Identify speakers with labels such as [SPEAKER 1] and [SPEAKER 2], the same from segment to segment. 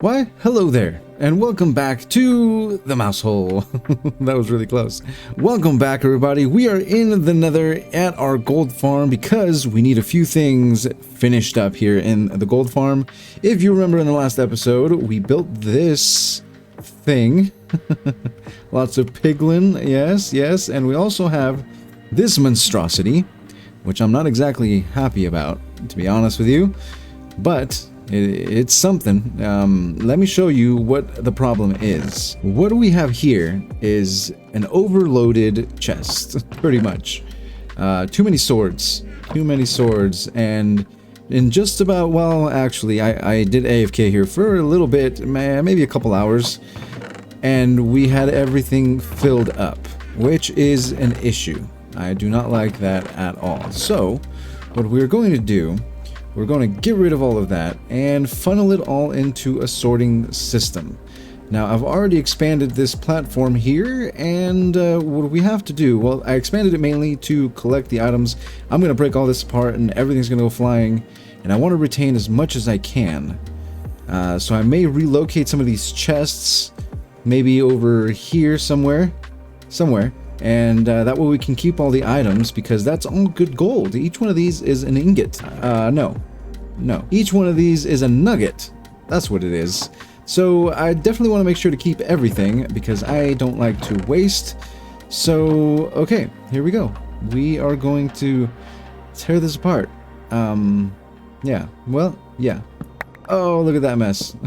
[SPEAKER 1] Why, hello there, and welcome back to the Mousehole. That was really close. Welcome back, everybody. We are in the Nether at our gold farm because we need a few things finished up here in the gold farm. If you remember in the last episode, we built this thing. Lots of piglin, yes, and we also have this monstrosity, which I'm not exactly happy about, to be honest with you, but it's something. Let me show you what the problem is. What we have here is an overloaded chest, pretty much. Too many swords, and in just about, well, actually, I did AFK here for a little bit, maybe a couple hours, and we had everything filled up, which is an issue. I do not like that at all. So, what we're going to do, we're going to get rid of all of that and funnel it all into a sorting system. Now, I've already expanded this platform here, and what we have to do, well, I expanded it mainly to collect the items. I'm going to break all this apart and everything's going to go flying, and I want to retain as much as I can. So I may relocate some of these chests, maybe over here somewhere, and that way we can keep all the items, because that's all good gold. Each one of these is an ingot. No. Each one of these is a nugget. That's what it is. So I definitely want to make sure to keep everything, because I don't like to waste. So, okay, here we go. We are going to tear this apart. Yeah. Oh, look at that mess.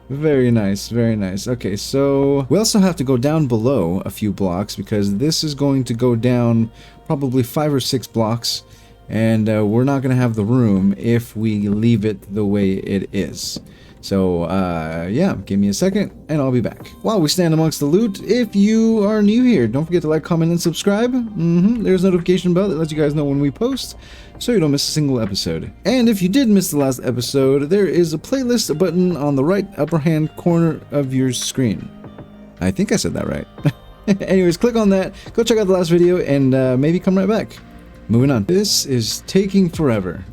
[SPEAKER 1] Very nice, very nice. Okay, so we also have to go down below a few blocks, because this is going to go down probably 5 or 6 blocks, and we're not going to have the room if we leave it the way it is. So, yeah, give me a second, and I'll be back. While we stand amongst the loot, if you are new here, don't forget to like, comment, and subscribe. There's a notification bell that lets you guys know when we post, so you don't miss a single episode. And if you did miss the last episode, there is a playlist button on the right upper hand corner of your screen. I think I said that right. Anyways, click on that, go check out the last video, and maybe come right back. Moving on. This is taking forever.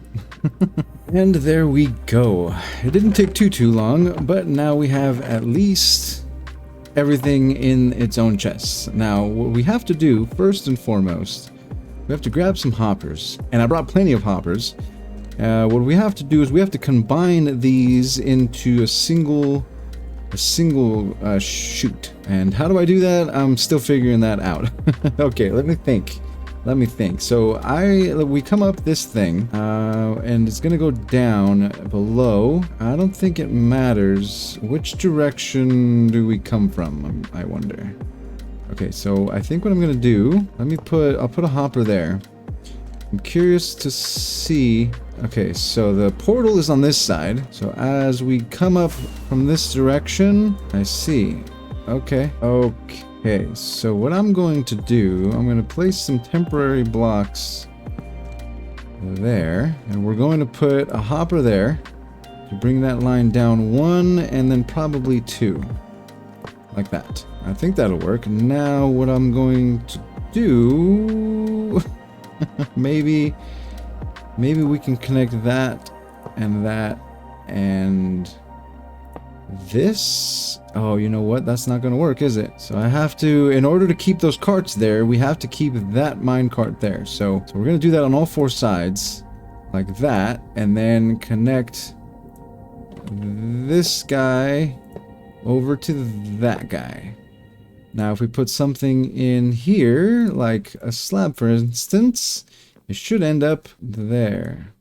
[SPEAKER 1] And there we go. It didn't take too long, but now we have at least everything in its own chest. Now, what we have to do, first and foremost, we have to grab some hoppers. And I brought plenty of hoppers. What we have to do is we have to combine these into a single shoot. And how do I do that? I'm still figuring that out. Okay, let me think. So we come up this thing, and it's gonna go down below. I don't think it matters which direction do we come from, I wonder. Okay, so I think what I'm gonna do, I'll put a hopper there. I'm curious to see. Okay, so the portal is on this side. So as we come up from this direction, I see. Okay, so what I'm going to do, I'm going to place some temporary blocks there, and we're going to put a hopper there to bring that line down 1 and then probably 2, like that. I think that'll work. Now what I'm going to do, maybe we can connect that and this. Oh, you know what? That's not going to work, is it? So I have to, in order to keep those carts there, we have to keep that mine cart there. So we're going to do that on all 4 sides, like that, and then connect this guy over to that guy. Now, if we put something in here, like a slab, for instance, it should end up there.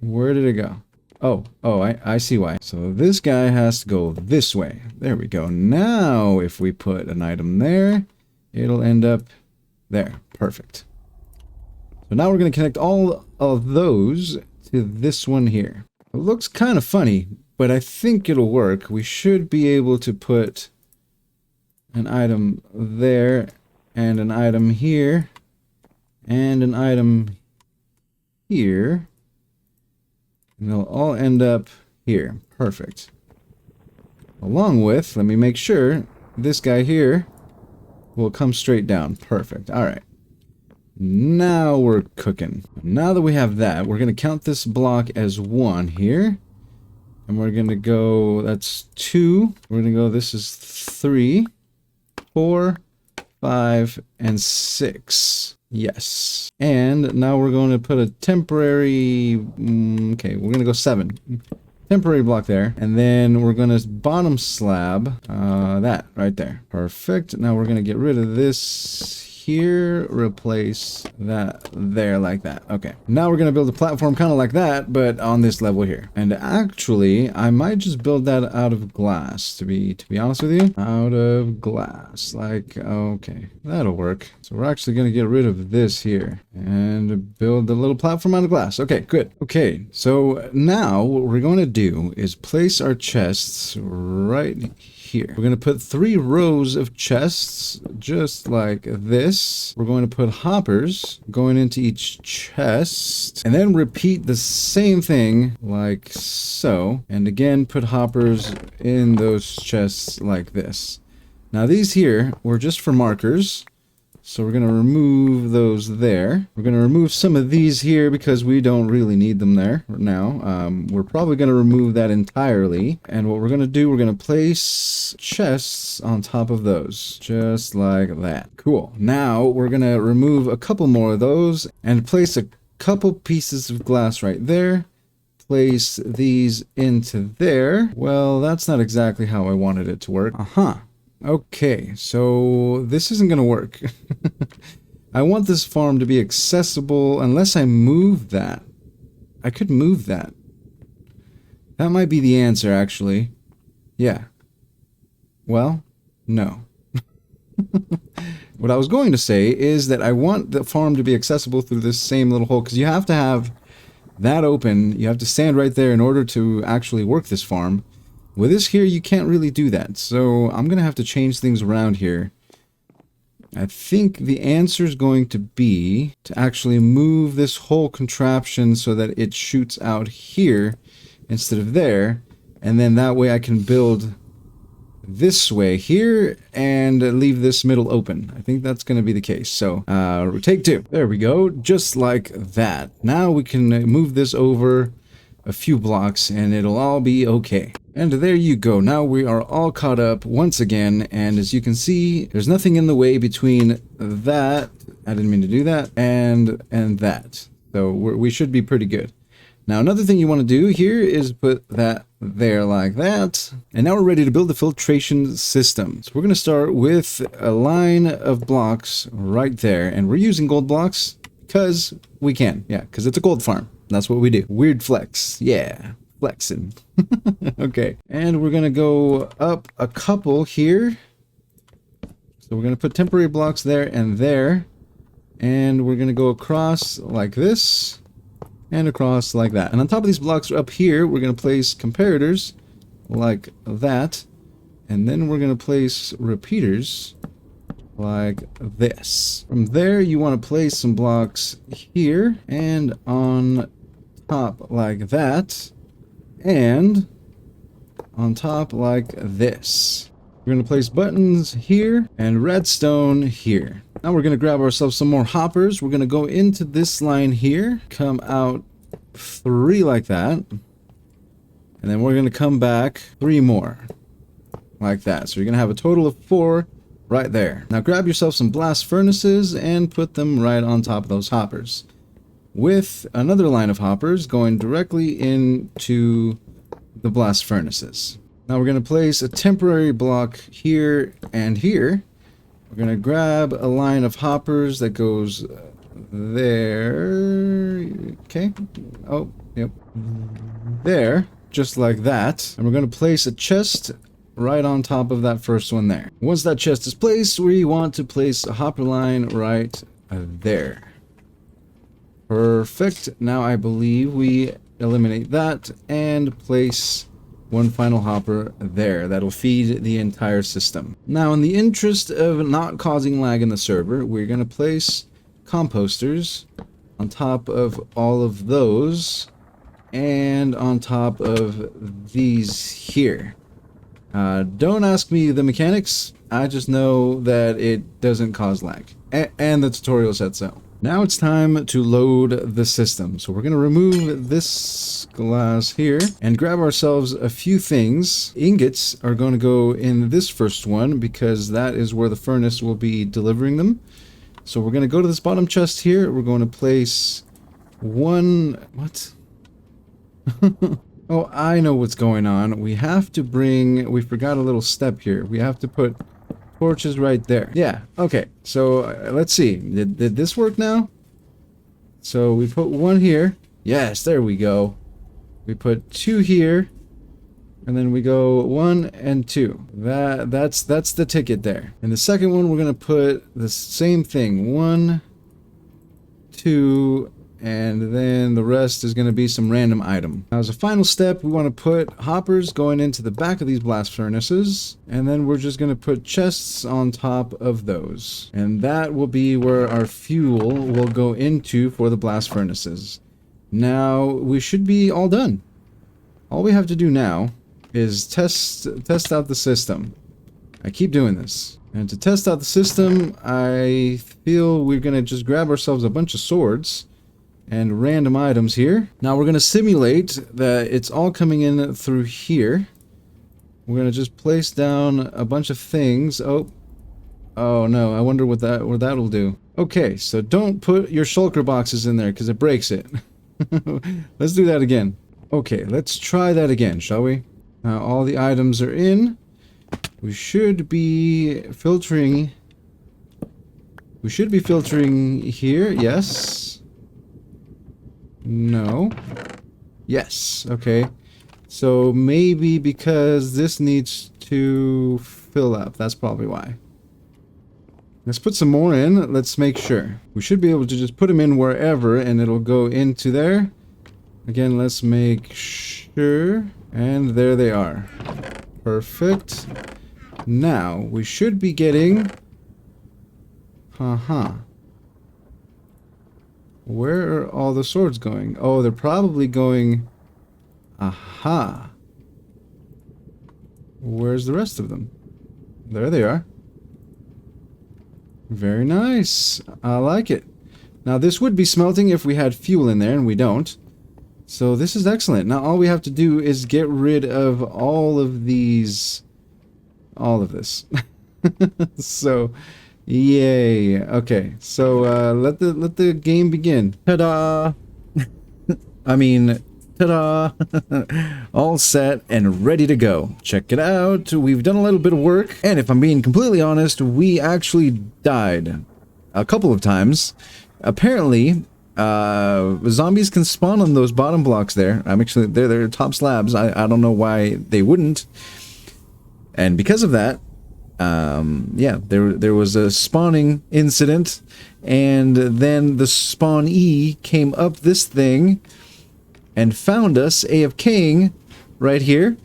[SPEAKER 1] Where did it go? Oh, I see why. So this guy has to go this way. There we go. Now, if we put an item there, it'll end up there. Perfect. So now we're going to connect all of those to this one here. It looks kind of funny, but I think it'll work. We should be able to put an item there, and an item here, and an item here. And they'll all end up here. Perfect. Along with, let me make sure, this guy here will come straight down. Perfect. Alright. Now we're cooking. Now that we have that, we're going to count this block as 1 here. And we're gonna go, that's 2. We're gonna go, this is 3, 4, 5, and 6. Yes. And now we're going to put a temporary, okay, we're gonna go 7. Temporary block there, and then we're gonna bottom slab that right there. Perfect. Now we're gonna get rid of this here, replace that there like that. Okay, now we're gonna build a platform kind of like that, but on this level here. And actually I might just build that out of glass, to be honest with you. Out of glass, like, okay, that'll work. So we're actually gonna get rid of this here and build a little platform out of glass. Okay, good. Okay, so now what we're going to do is place our chests right here. We're going to put 3 rows of chests just like this. We're going to put hoppers going into each chest, and then repeat the same thing like so, and again put hoppers in those chests like this. Now these here were just for markers, so we're going to remove those there. We're going to remove some of these here because we don't really need them there now. We're probably going to remove that entirely. And what we're going to do, we're going to place chests on top of those. Just like that. Cool. Now we're going to remove a couple more of those and place a couple pieces of glass right there. Place these into there. Well, that's not exactly how I wanted it to work. Okay, so this isn't gonna work. I want this farm to be accessible unless I move that. I could move that. That might be the answer, actually. Yeah. Well, no. What I was going to say is that I want the farm to be accessible through this same little hole, because you have to have that open. You have to stand right there in order to actually work this farm. With this here, you can't really do that, so I'm going to have to change things around here. I think the answer is going to be to actually move this whole contraption so that it shoots out here instead of there, and then that way I can build this way here and leave this middle open. I think that's going to be the case. So, take 2. There we go, just like that. Now we can move this over a few blocks and it'll all be okay. And there you go. Now we are all caught up once again, and as you can see, there's nothing in the way between that, I didn't mean to do that, and that. So we should be pretty good. Now another thing you want to do here is put that there like that. And now we're ready to build the filtration system. So we're going to start with a line of blocks right there, and we're using gold blocks because we can. Yeah, because it's a gold farm. That's what we do. Weird flex. Yeah. Flexing. Okay, and we're gonna go up a couple here. So we're gonna put temporary blocks there, and we're gonna go across like this and across like that. And on top of these blocks up here, we're gonna place comparators like that, and then we're gonna place repeaters like this. From there, you want to place some blocks here and on top like that, and on top like this. We're going to place buttons here and redstone here. Now we're going to grab ourselves some more hoppers. We're going to go into this line here, come out 3 like that, and then we're going to come back 3 more like that. So you're going to have a total of 4 right there. Now grab yourself some blast furnaces and put them right on top of those hoppers, with another line of hoppers going directly into the blast furnaces. Now we're going to place a temporary block here and here. We're going to grab a line of hoppers that goes there. Okay. Oh, yep. There, just like that. And we're going to place a chest right on top of that first one there. Once that chest is placed, we want to place a hopper line right there. Perfect. Now I believe we eliminate that and place one final hopper there. That'll feed the entire system. Now, in the interest of not causing lag in the server, we're going to place composters on top of all of those and on top of these here. Don't ask me the mechanics. I just know that it doesn't cause lag. And the tutorial said so. Now it's time to load the system. So we're going to remove this glass here and grab ourselves a few things. Ingots are going to go in this first one because that is where the furnace will be delivering them. So we're going to go to this bottom chest here. We're going to place one... What? Oh, I know what's going on. We have to bring... We forgot a little step here. We have to put torches right there. Yeah, okay. So let's see. Did this work now? So we put one here. Yes, there we go. We put two here. And then we go 1 and 2. That's the ticket there. And the second one, we're going to put the same thing. 1, 2, and then the rest is going to be some random item. Now, as a final step, we want to put hoppers going into the back of these blast furnaces. And then we're just going to put chests on top of those. And that will be where our fuel will go into for the blast furnaces. Now, we should be all done. All we have to do now is test out the system. I keep doing this. And to test out the system, I feel we're going to just grab ourselves a bunch of swords and random items here. Now we're going to simulate that it's all coming in through here. We're going to just place down a bunch of things. Oh no, I wonder what that'll do. Okay, so don't put your shulker boxes in there because it breaks it. Let's do that again. Okay, let's try that again, shall we? Now all the items are in. We should be filtering. We should be filtering here. Yes. No. Yes. Okay. So maybe because this needs to fill up. That's probably why. Let's put some more in. Let's make sure. We should be able to just put them in wherever and it'll go into there. Again, let's make sure. And there they are. Perfect. Now, we should be getting... Where are all the swords going? Oh, they're probably going... Aha. Where's the rest of them? There they are. Very nice. I like it. Now, this would be smelting if we had fuel in there, and we don't. So this is excellent. Now all we have to do is get rid of all of these... all of this. So, yay. Okay, so let the game begin. Ta-da! I mean, ta-da! All set and ready to go. Check it out. We've done a little bit of work, and if I'm being completely honest, we actually died a couple of times. Apparently... zombies can spawn on those bottom blocks there. I'm actually they're top slabs. I don't know why they wouldn't. And because of that, yeah, there was a spawning incident, and then the spawnee came up this thing and found us AFKing right here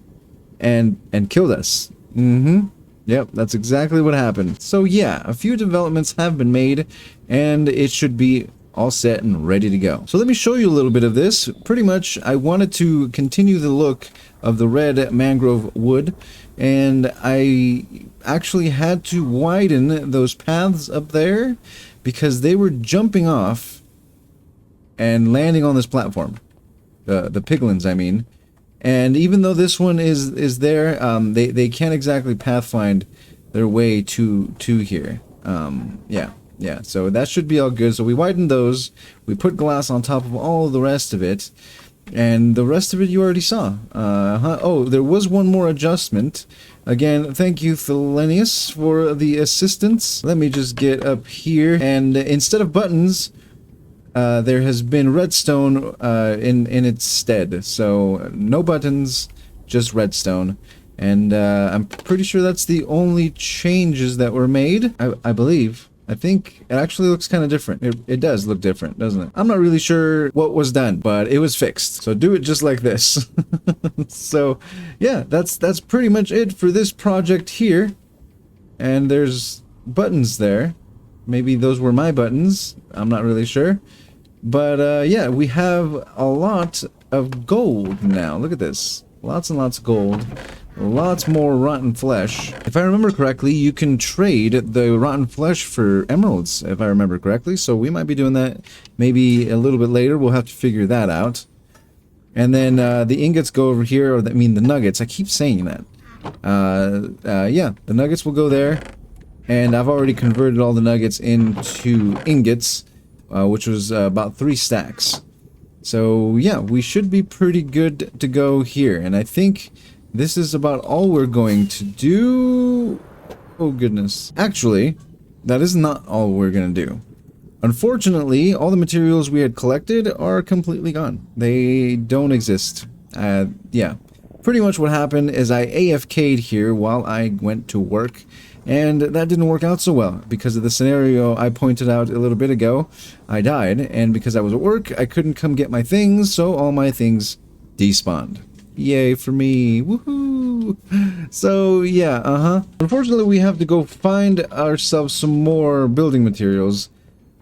[SPEAKER 1] and killed us. Yep, that's exactly what happened. So yeah, a few developments have been made, and it should be all set and ready to go. So let me show you a little bit of this. Pretty much, I wanted to continue the look of the red mangrove wood, and I actually had to widen those paths up there because they were jumping off and landing on this platform. The piglins, I mean. And even though this one is there, they can't exactly pathfind their way to here. Yeah, so that should be all good. So we widened those, we put glass on top of all the rest of it, and the rest of it you already saw. Oh, there was one more adjustment. Again, thank you, Thelenius, for the assistance. Let me just get up here, and instead of buttons, there has been redstone in its stead. So no buttons, just redstone. And I'm pretty sure that's the only changes that were made, I believe. I think it actually looks kind of different. It does look different, doesn't it? I'm not really sure what was done, but it was fixed. So do it just like this. So yeah, that's pretty much it for this project here. And there's buttons there. Maybe those were my buttons. I'm not really sure. But yeah, we have a lot of gold now. Look at this. Lots and lots of gold. lots more rotten flesh. If I remember correctly, you can trade the rotten flesh for emeralds, if I remember correctly. So we might be doing that maybe a little bit later. We'll have to figure that out. And then the ingots go over here, or I mean the nuggets. I keep saying that. Yeah, the nuggets will go there. And I've already converted all the nuggets into ingots, which was about 3 stacks. So yeah, we should be pretty good to go here. And I think this is about all we're going to do. Oh goodness. Actually, that is not all we're going to do. Unfortunately, all the materials we had collected are completely gone. They don't exist. Yeah. Pretty much what happened is I AFK'd here while I went to work. And that didn't work out so well. Because of the scenario I pointed out a little bit ago, I died. And because I was at work, I couldn't come get my things, so all my things despawned. Yay for me. Woohoo! So, yeah, Unfortunately, we have to go find ourselves some more building materials.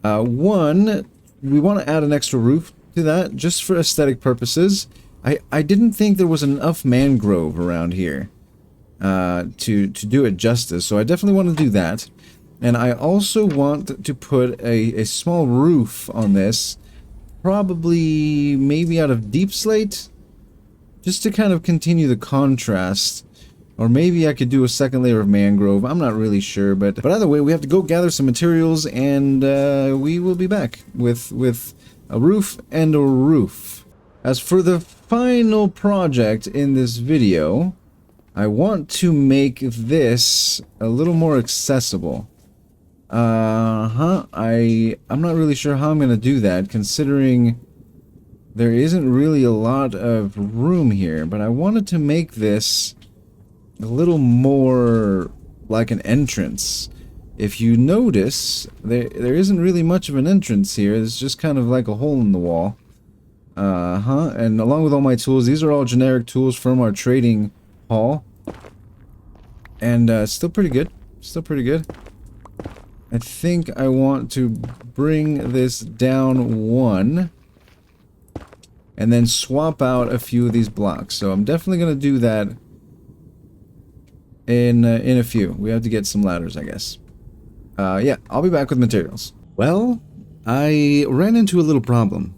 [SPEAKER 1] One, we want to add an extra roof to that, just for aesthetic purposes. I didn't think there was enough mangrove around here to do it justice, so I definitely want to do that. And I also want to put a small roof on this, probably maybe out of deep slate, just to kind of continue the contrast. Or maybe I could do a second layer of mangrove. I'm not really sure, but either way, we have to go gather some materials, and we will be back with a roof and a roof. As for the final project in this video, I want to make this a little more accessible. I'm not really sure how I'm going to do that, considering there isn't really a lot of room here, but I wanted to make this a little more like an entrance. If you notice, there isn't really much of an entrance here. It's just kind of like a hole in the wall. And along with all my tools, these are all generic tools from our trading hall. And still pretty good. Still pretty good. I think I want to bring this down 1. And then swap out a few of these blocks. So I'm definitely going to do that in a few. We have to get some ladders, I guess. Yeah, I'll be back with materials. Well, I ran into a little problem.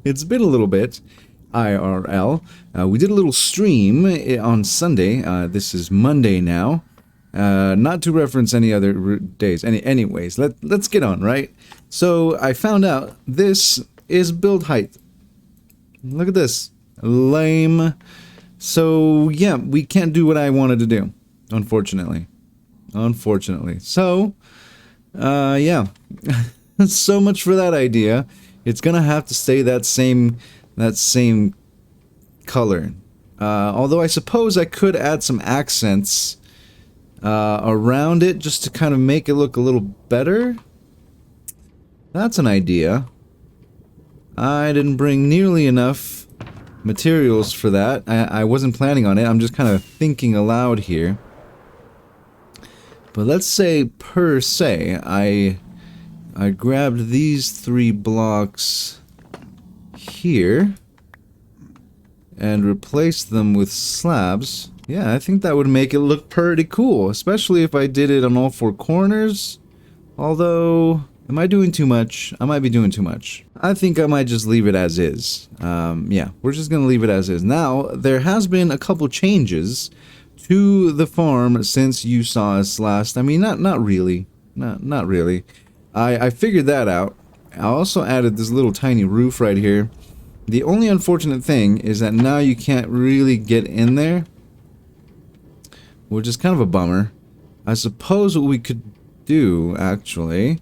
[SPEAKER 1] It's been a little bit IRL. We did a little stream on Sunday. This is Monday now. Not to reference any other days. Anyways, let's get on, right? So I found out this is build height. Look at this. Lame. So yeah, we can't do what I wanted to do. Unfortunately. So, yeah. So much for that idea. It's gonna have to stay that same color. Although I suppose I could add some accents around it just to kind of make it look a little better. That's an idea. I didn't bring nearly enough materials for that. I wasn't planning on it. I'm just kind of thinking aloud here. But let's say, per se, I grabbed these 3 blocks here and replaced them with slabs. Yeah, I think that would make it look pretty cool, especially if I did it on all 4 corners. Although, am I doing too much? I might be doing too much. I think I might just leave it as is. Yeah, we're just gonna leave it as is. Now, there has been a couple changes to the farm since you saw us last. I mean, not really. Not really. I figured that out. I also added this little tiny roof right here. The only unfortunate thing is that now you can't really get in there, which is kind of a bummer. I suppose what we could do, actually,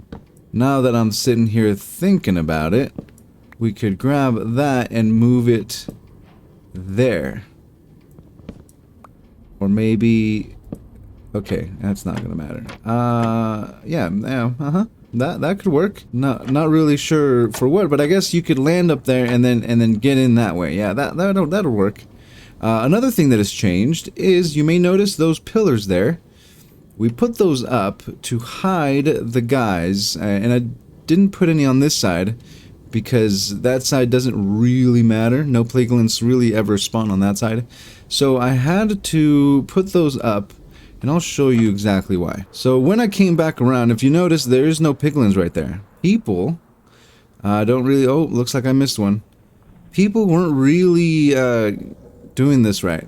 [SPEAKER 1] now that I'm sitting here thinking about it, we could grab that and move it there. Or maybe... Okay, that's not gonna matter. Yeah, that could work. Not really sure for what, but I guess you could land up there and then get in that way. Yeah, that'll work. Another thing that has changed is you may notice those pillars there. We put those up to hide the guys, and I didn't put any on this side because that side doesn't really matter. No plaguelands really ever spawn on that side. So I had to put those up, and I'll show you exactly why. So when I came back around, if you notice, there is no piglins right there. People don't really... Oh, looks like I missed one. People weren't really doing this right.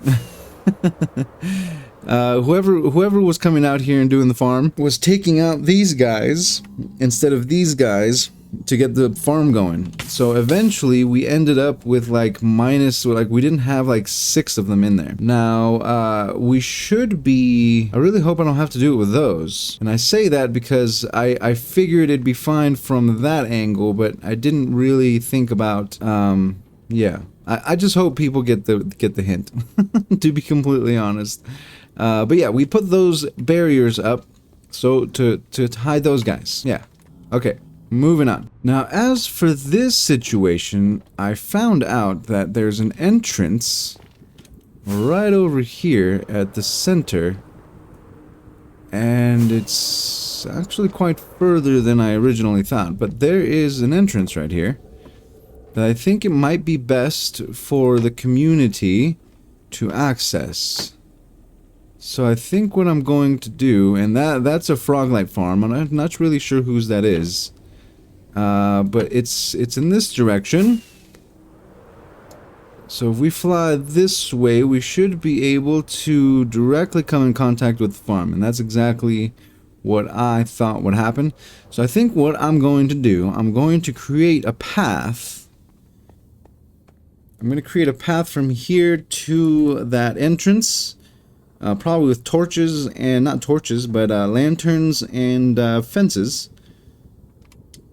[SPEAKER 1] Whoever was coming out here and doing the farm was taking out these guys instead of these guys to get the farm going. So eventually we ended up with like we didn't have like 6 of them in there. Now we should be... I really hope I don't have to do it with those. And I say that because I figured it'd be fine from that angle, but I didn't really think about yeah. I just hope people get the hint, to be completely honest. But yeah, we put those barriers up so to hide those guys. Yeah. Okay. Moving on. Now, as for this situation, I found out that there's an entrance right over here at the center, and it's actually quite further than I originally thought, but there is an entrance right here that I think it might be best for the community to access. So I think what I'm going to do, and that's a Froglight farm, and I'm not really sure whose that is. But it's in this direction. So if we fly this way, we should be able to directly come in contact with the farm, and that's exactly what I thought would happen. So I think what I'm going to do, I'm going to create a path. I'm going to create a path from here to that entrance, probably with torches, and not torches, but lanterns and fences.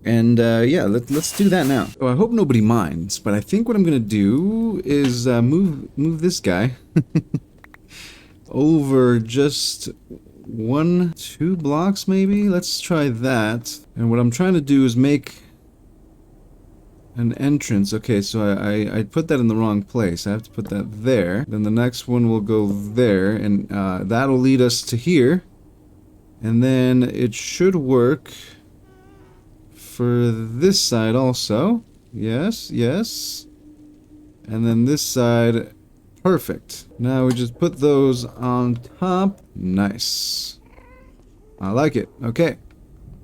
[SPEAKER 1] And yeah, let's do that now. Oh, I hope nobody minds, but I think what I'm gonna do is move this guy over just 1-2 blocks maybe. Let's try that. And what I'm trying to do is make an entrance. Okay, so I put that in the wrong place. I have to put that there. Then the next one will go there, and that'll lead us to here. And then it should work for this side also. Yes, yes. And then this side. Perfect. Now we just put those on top. Nice. I like it. Okay.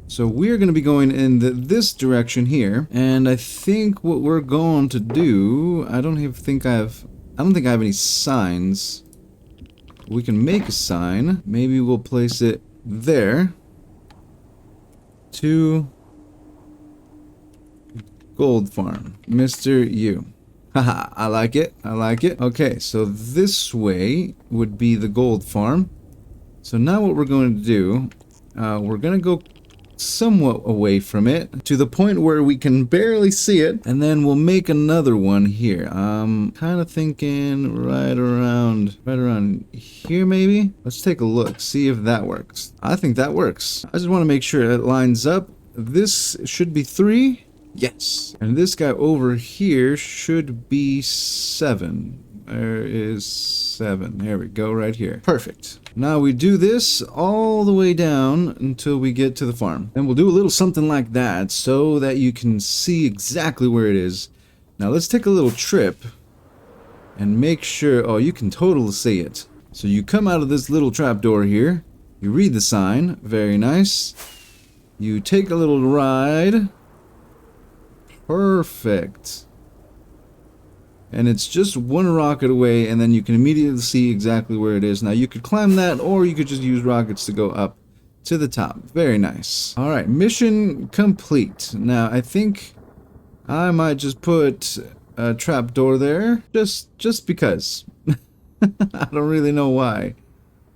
[SPEAKER 1] So we're going to be going in this direction here. And I think what we're going to do... I don't think I have any signs. We can make a sign. Maybe we'll place it there. To... Gold Farm. Mr. U. Haha, I like it. I like it. Okay, so this way would be the gold farm. So now what we're going to do, we're going to go somewhat away from it to the point where we can barely see it, and then we'll make another one here. I'm kind of thinking right around here maybe. Let's take a look, see if that works. I think that works. I just want to make sure it lines up. This should be 3. Yes. And this guy over here should be 7. There is 7. There we go, right here. Perfect. Now we do this all the way down until we get to the farm. And we'll do a little something like that so that you can see exactly where it is. Now let's take a little trip and make sure... Oh, you can totally see it. So you come out of this little trapdoor here. You read the sign. Very nice. You take a little ride... Perfect. And it's just 1 rocket away, and then you can immediately see exactly where it is. Now you could climb that, or you could just use rockets to go up to the top. Very nice. Alright, mission complete. Now I think I might just put a trapdoor there. Just because. I don't really know why.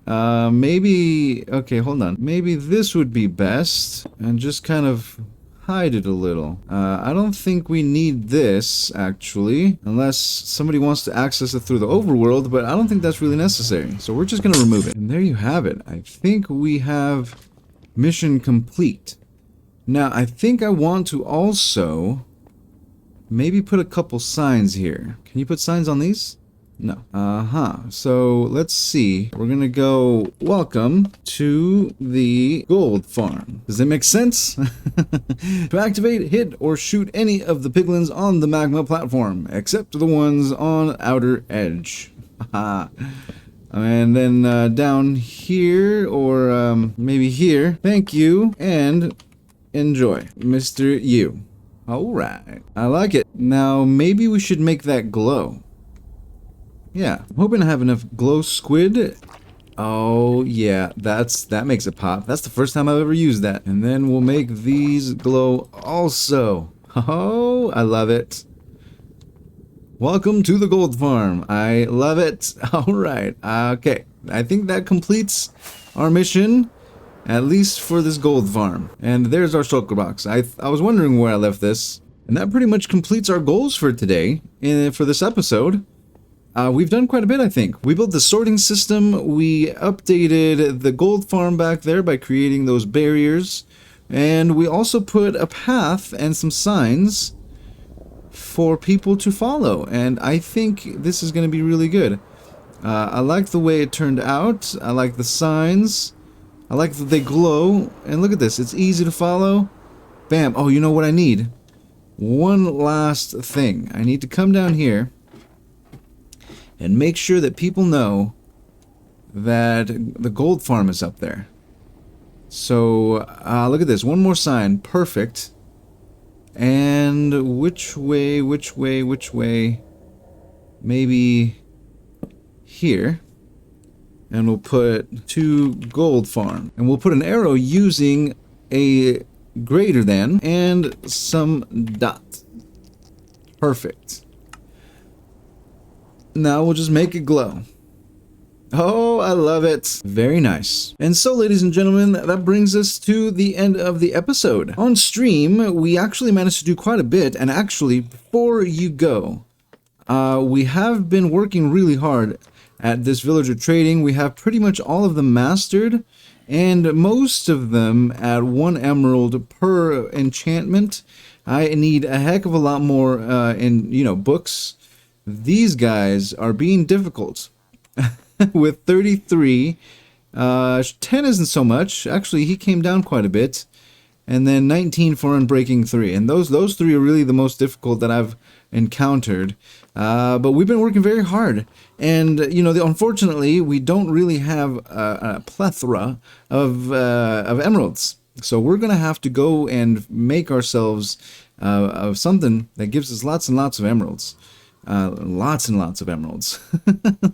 [SPEAKER 1] Maybe... Okay, hold on. Maybe this would be best. And just kind of... hide it a little. I don't think we need this, actually, unless somebody wants to access it through the overworld, but I don't think that's really necessary. So we're just going to remove it. And there you have it. I think we have mission complete. Now, I think I want to also maybe put a couple signs here. Can you put signs on these? No. So let's see. We're gonna go welcome to the gold farm. Does that make sense? To activate, hit, or shoot any of the piglins on the magma platform, except the ones on outer edge. And then down here, or maybe here. Thank you, and enjoy, Mr. U. Alright, I like it. Now, maybe we should make that glow. Yeah, I'm hoping to have enough glow squid. Oh, yeah, that makes it pop. That's the first time I've ever used that. And then we'll make these glow also. Oh, I love it. Welcome to the gold farm. I love it. Alright, okay. I think that completes our mission, at least for this gold farm. And there's our shulker box. I was wondering where I left this. And that pretty much completes our goals for today, for this episode. We've done quite a bit, I think. We built the sorting system. We updated the gold farm back there by creating those barriers. And we also put a path and some signs for people to follow. And I think this is going to be really good. I like the way it turned out. I like the signs. I like that they glow. And look at this. It's easy to follow. Bam. Oh, you know what I need? One last thing. I need to come down here and make sure that people know that the gold farm is up there. So, look at this. One more sign. Perfect. And which way? Maybe here. And we'll put to gold farm. And we'll put an arrow using a greater than and some dot. Perfect. Now we'll just make it glow. Oh, I love it. Very nice. And so, ladies and gentlemen, that brings us to the end of the episode. On stream, we actually managed to do quite a bit. And actually, before you go, we have been working really hard at this villager trading. We have pretty much all of them mastered, and most of them at 1 emerald per enchantment. I need a heck of a lot more in, books. These guys are being difficult. With 33, 10 isn't so much. Actually, he came down quite a bit. And then 19 for Unbreaking 3. And those three are really the most difficult that I've encountered. But we've been working very hard. And, unfortunately, we don't really have a plethora of emeralds. So we're going to have to go and make ourselves of something that gives us lots and lots of emeralds. Lots and lots of emeralds.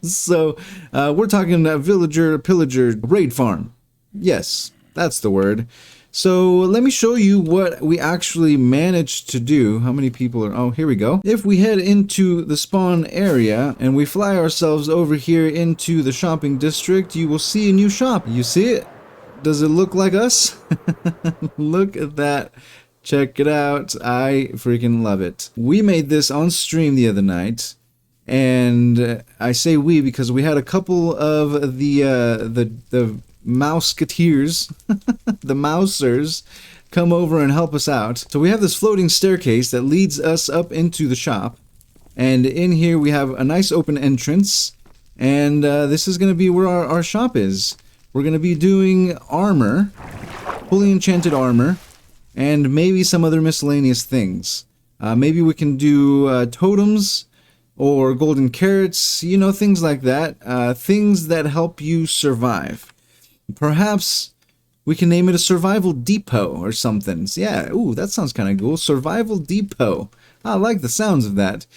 [SPEAKER 1] So, we're talking a villager, pillager, raid farm. Yes, that's the word. So, let me show you what we actually managed to do. How many people are... Oh, here we go. If we head into the spawn area and we fly ourselves over here into the shopping district, you will see a new shop. You see it? Does it look like us? Look at that. Check it out. I freaking love it. We made this on stream the other night, and I say we because we had a couple of the Mouseketeers, the Mousers, come over and help us out. So we have this floating staircase that leads us up into the shop, and in here we have a nice open entrance, and this is going to be where our shop is. We're going to be doing armor, fully enchanted armor, and maybe some other miscellaneous things. Maybe we can do totems or golden carrots, things like that. Things that help you survive. Perhaps we can name it a survival depot or something. Yeah, ooh, that sounds kind of cool. Survival depot. I like the sounds of that.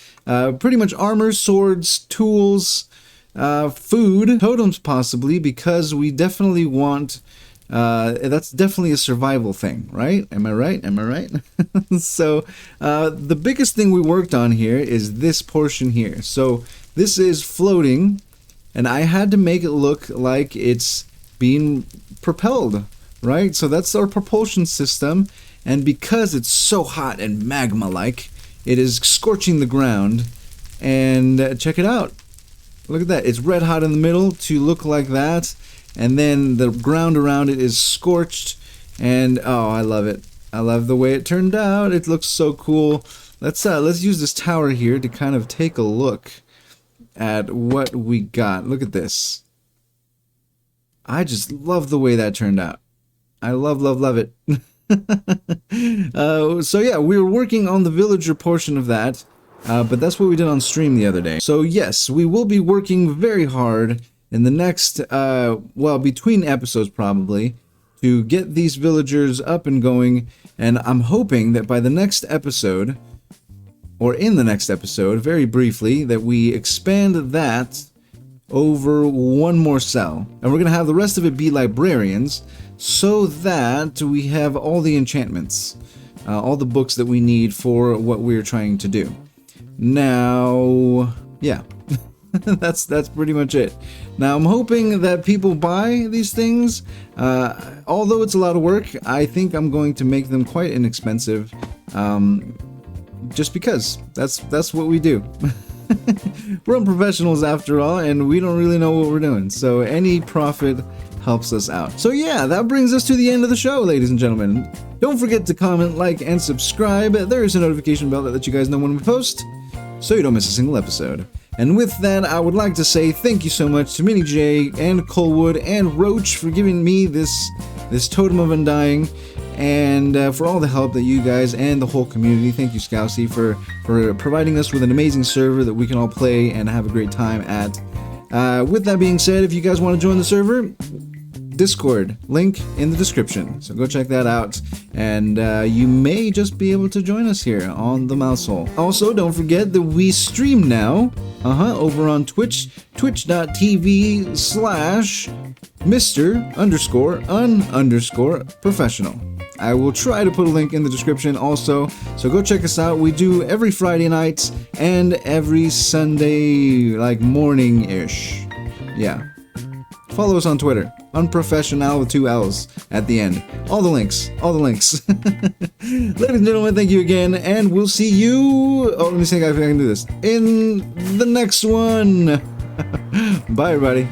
[SPEAKER 1] Pretty much armor, swords, tools, food, totems possibly, because we definitely want... that's definitely a survival thing, right? Am I right? So, the biggest thing we worked on here is this portion here. So, this is floating, and I had to make it look like it's being propelled, right? So, that's our propulsion system, and because it's so hot and magma-like, it is scorching the ground, and check it out. Look at that. It's red hot in the middle to look like that. And then the ground around it is scorched, and oh, I love it. I love the way it turned out. It looks so cool. Let's use this tower here to kind of take a look at what we got. Look at this. I just love the way that turned out. I love it. So yeah, we were working on the villager portion of that, but that's what we did on stream the other day. So yes, we will be working very hard in the next, well, between episodes probably, to get these villagers up and going, and I'm hoping that by the next episode, or in the next episode, very briefly, that we expand that over one more cell. And we're going to have the rest of it be librarians, so that we have all the enchantments, all the books that we need for what we're trying to do. Now, yeah, that's pretty much it. Now, I'm hoping that people buy these things. Although it's a lot of work, I think I'm going to make them quite inexpensive, just because that's what we do. We're unprofessionals after all, and we don't really know what we're doing, so any profit helps us out. So yeah, that brings us to the end of the show, ladies and gentlemen. Don't forget to comment, like, and subscribe. There is a notification bell that lets you guys know when we post, so you don't miss a single episode. And with that, I would like to say thank you so much to Mini J and Colwood and Roach for giving me this Totem of Undying, and for all the help that you guys and the whole community. Thank you, Scousey, for providing us with an amazing server that we can all play and have a great time at. With that being said, if you guys want to join the server, Discord, link in the description, so go check that out, and you may just be able to join us here on the Mousehole. Also, don't forget that we stream now, over on Twitch, twitch.tv/Mr_un_professional. I will try to put a link in the description also, so go check us out. We do every Friday night and every Sunday, like morning-ish. Yeah. Follow us on Twitter. Unprofessional with 2 L's at the end. All the links. Ladies and gentlemen, thank you again, and we'll see you... Oh, let me see if I can do this. In the next one. Bye, everybody.